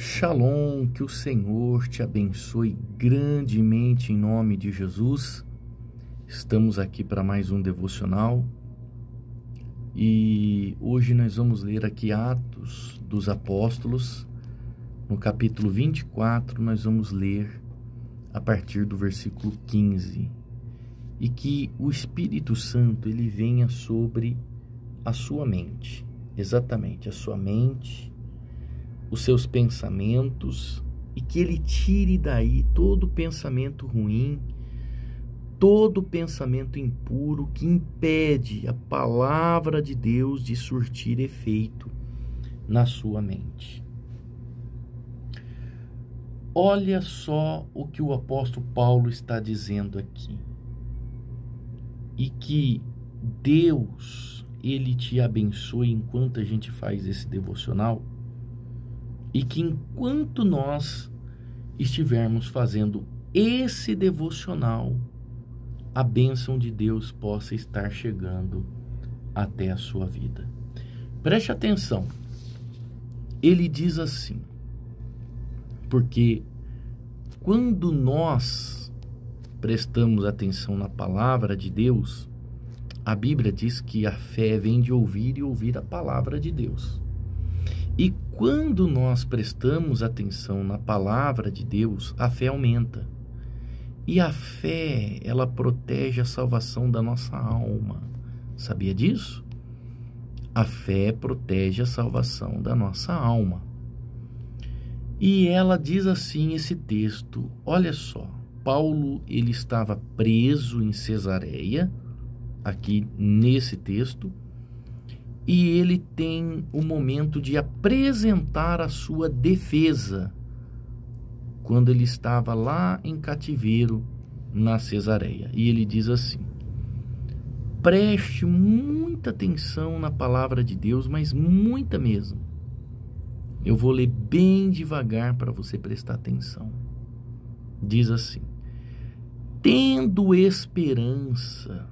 Shalom, que o Senhor te abençoe grandemente em nome de Jesus. Estamos aqui para mais um devocional e hoje nós vamos ler aqui Atos dos Apóstolos. No capítulo 24 nós vamos ler a partir do versículo 15 e que o Espírito Santo ele venha sobre a sua mente, exatamente a sua mente, os seus pensamentos, e que ele tire daí todo pensamento ruim, todo pensamento impuro que impede a palavra de Deus de surtir efeito na sua mente. Olha só o que o apóstolo Paulo está dizendo aqui. E que Deus, ele te abençoe enquanto a gente faz esse devocional. E que enquanto nós estivermos fazendo esse devocional, a bênção de Deus possa estar chegando até a sua vida. Preste atenção. Ele diz assim, porque quando nós prestamos atenção na palavra de Deus, a Bíblia diz que a fé vem de ouvir e ouvir a palavra de Deus. E quando nós prestamos atenção na palavra de Deus, a fé aumenta. E a fé, ela protege a salvação da nossa alma. Sabia disso? A fé protege a salvação da nossa alma. E ela diz assim esse texto, olha só, Paulo ele estava preso em Cesareia, aqui nesse texto, e ele tem o momento de apresentar a sua defesa quando ele estava lá em cativeiro na Cesareia. E ele diz assim: preste muita atenção na palavra de Deus, mas muita mesmo. Eu vou ler bem devagar para você prestar atenção. Diz assim: tendo esperança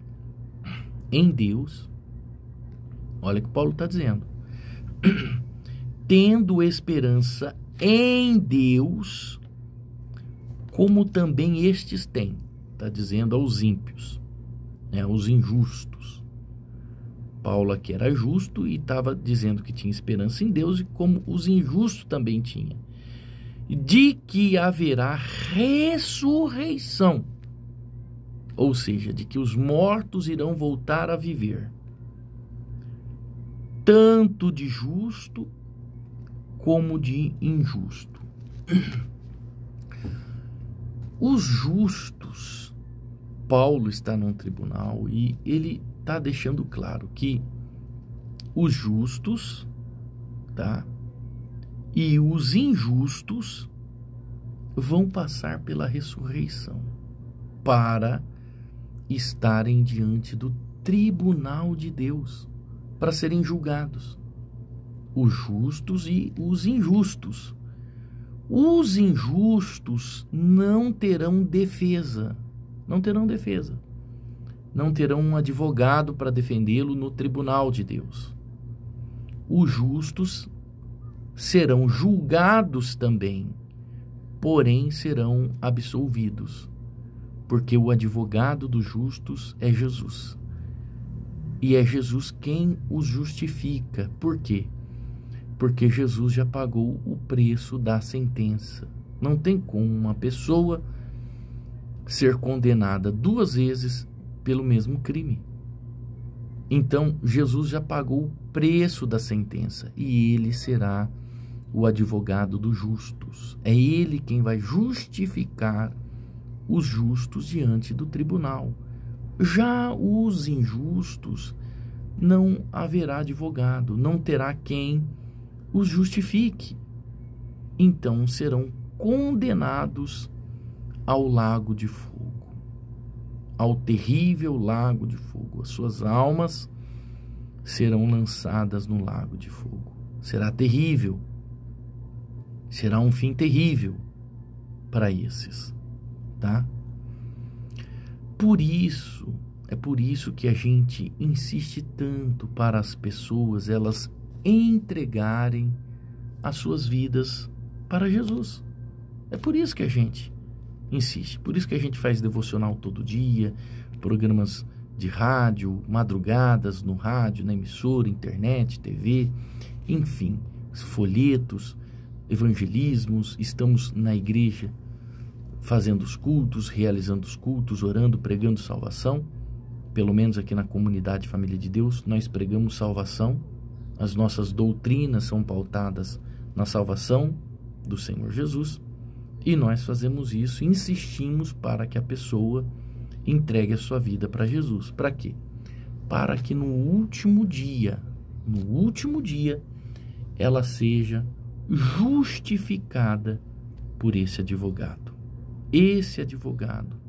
em Deus. Olha o que Paulo está dizendo. Tendo esperança em Deus, como também estes têm. Está dizendo aos ímpios, aos injustos. Paulo aqui era justo e estava dizendo que tinha esperança em Deus, e como os injustos também tinham. De que haverá ressurreição. Ou seja, de que os mortos irão voltar a viver. Tanto de justo como de injusto. Os justos, Paulo está num tribunal e ele está deixando claro que os justos, tá? E os injustos vão passar pela ressurreição para estarem diante do tribunal de Deus, para serem julgados, os justos e os injustos. Os injustos não terão defesa, não terão um advogado para defendê-lo no tribunal de Deus. Os justos serão julgados também, porém serão absolvidos, porque o advogado dos justos é Jesus. E é Jesus quem os justifica. Por quê? Porque Jesus já pagou o preço da sentença. Não tem como uma pessoa ser condenada 2 vezes pelo mesmo crime. Então, Jesus já pagou o preço da sentença e ele será o advogado dos justos. É ele quem vai justificar os justos diante do tribunal. Já os injustos, não haverá advogado, não terá quem os justifique. Então serão condenados ao lago de fogo, ao terrível lago de fogo. As suas almas serão lançadas no lago de fogo. Será terrível, será um fim terrível para esses, tá? É por isso que a gente insiste tanto para as pessoas elas entregarem as suas vidas para Jesus. É por isso que a gente insiste, por isso que a gente faz devocional todo dia, programas de rádio, madrugadas no rádio, na emissora, internet, TV, enfim, folhetos, evangelismos, estamos na igreja fazendo os cultos, realizando os cultos, orando, pregando salvação. Pelo menos aqui na comunidade Família de Deus, nós pregamos salvação. As nossas doutrinas são pautadas na salvação do Senhor Jesus. E nós fazemos isso, insistimos para que a pessoa entregue a sua vida para Jesus. Para quê? Para que no último dia, ela seja justificada por esse advogado. Esse advogado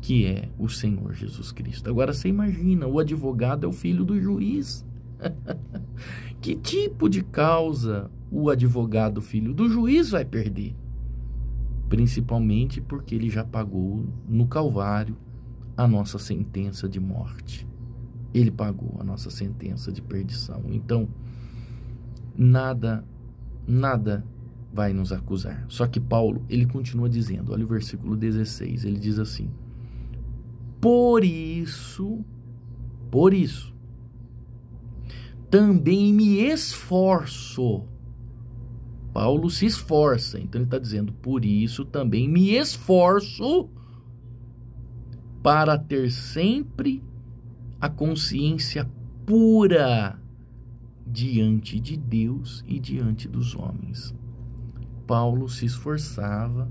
que é o Senhor Jesus Cristo. Agora você imagina, o advogado é o filho do juiz. Que tipo de causa o advogado, filho do juiz, vai perder? Principalmente porque ele já pagou no Calvário a nossa sentença de morte. Ele pagou a nossa sentença de perdição. Então, nada vai nos acusar. Só que Paulo, ele continua dizendo, olha o versículo 16, ele diz assim: Por isso, também me esforço. Paulo se esforça, então ele está dizendo, por isso também me esforço para ter sempre a consciência pura diante de Deus e diante dos homens. Paulo se esforçava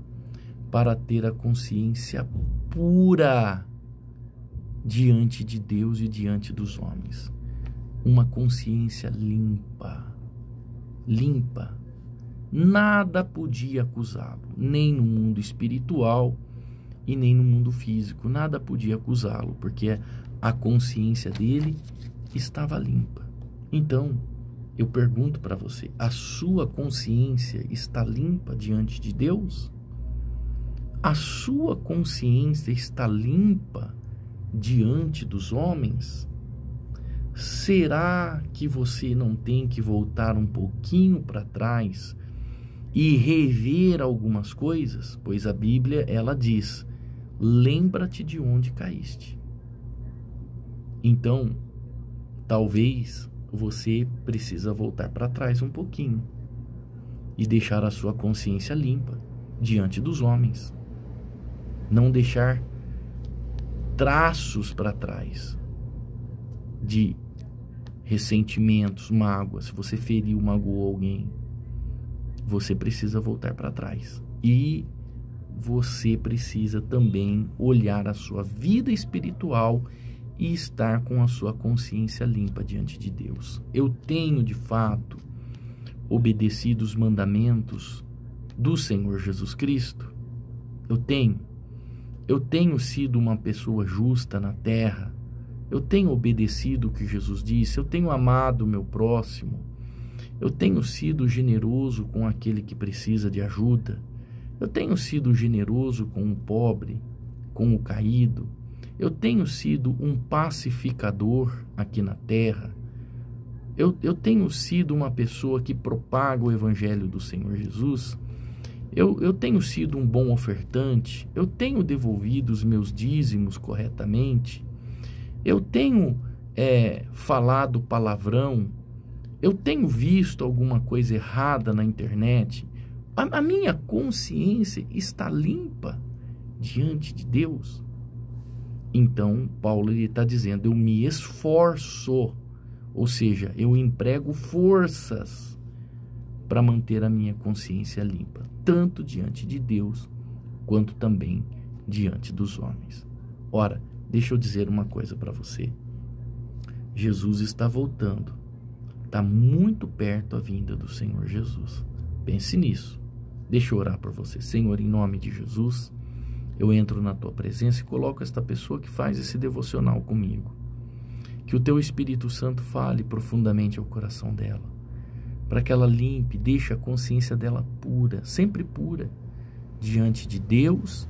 para ter a consciência pura diante de Deus e diante dos homens. Uma consciência limpa. Nada podia acusá-lo, nem no mundo espiritual e nem no mundo físico. Nada podia acusá-lo, porque a consciência dele estava limpa. Então, eu pergunto para você, a sua consciência está limpa diante de Deus? A sua consciência está limpa diante dos homens? Será que você não tem que voltar um pouquinho para trás e rever algumas coisas? Pois a Bíblia, ela diz, lembra-te de onde caíste. Então, talvez você precisa voltar para trás um pouquinho e deixar a sua consciência limpa diante dos homens. Não deixar traços para trás de ressentimentos, mágoas. Se você feriu, magoou alguém, você precisa voltar para trás. E você precisa também olhar a sua vida espiritual e estar com a sua consciência limpa diante de Deus. Eu tenho, de fato, obedecido os mandamentos do Senhor Jesus Cristo? Eu tenho sido uma pessoa justa na terra? Eu tenho obedecido o que Jesus disse? Eu tenho amado o meu próximo? Eu tenho sido generoso com aquele que precisa de ajuda? Eu tenho sido generoso com o pobre, com o caído? Eu tenho sido um pacificador aqui na terra? Eu tenho sido uma pessoa que propaga o evangelho do Senhor Jesus? Eu tenho sido um bom ofertante? Eu tenho devolvido os meus dízimos corretamente? Eu tenho falado palavrão? Eu tenho visto alguma coisa errada na internet? A minha consciência está limpa diante de Deus? Então, Paulo está dizendo, eu me esforço, ou seja, eu emprego forças para manter a minha consciência limpa, tanto diante de Deus, quanto também diante dos homens. Ora, deixa eu dizer uma coisa para você. Jesus está voltando. Está muito perto a vinda do Senhor Jesus. Pense nisso. Deixa eu orar por você. Senhor, em nome de Jesus, eu entro na tua presença e coloco esta pessoa que faz esse devocional comigo. Que o teu Espírito Santo fale profundamente ao coração dela, para que ela limpe, deixe a consciência dela pura, sempre pura, diante de Deus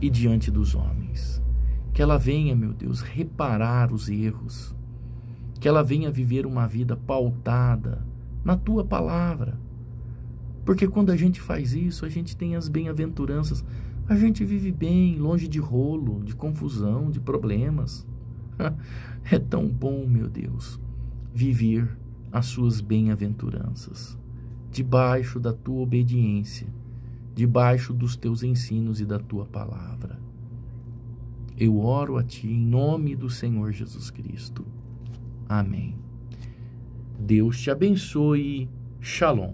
e diante dos homens. Que ela venha, meu Deus, reparar os erros, que ela venha viver uma vida pautada na tua palavra, Porque quando a gente faz isso, a gente tem as bem-aventuranças. A gente vive bem, longe de rolo, de confusão, de problemas. É tão bom, meu Deus, viver as suas bem-aventuranças, debaixo da tua obediência, debaixo dos teus ensinos e da tua palavra. Eu oro a ti em nome do Senhor Jesus Cristo. Amém. Deus te abençoe. Shalom.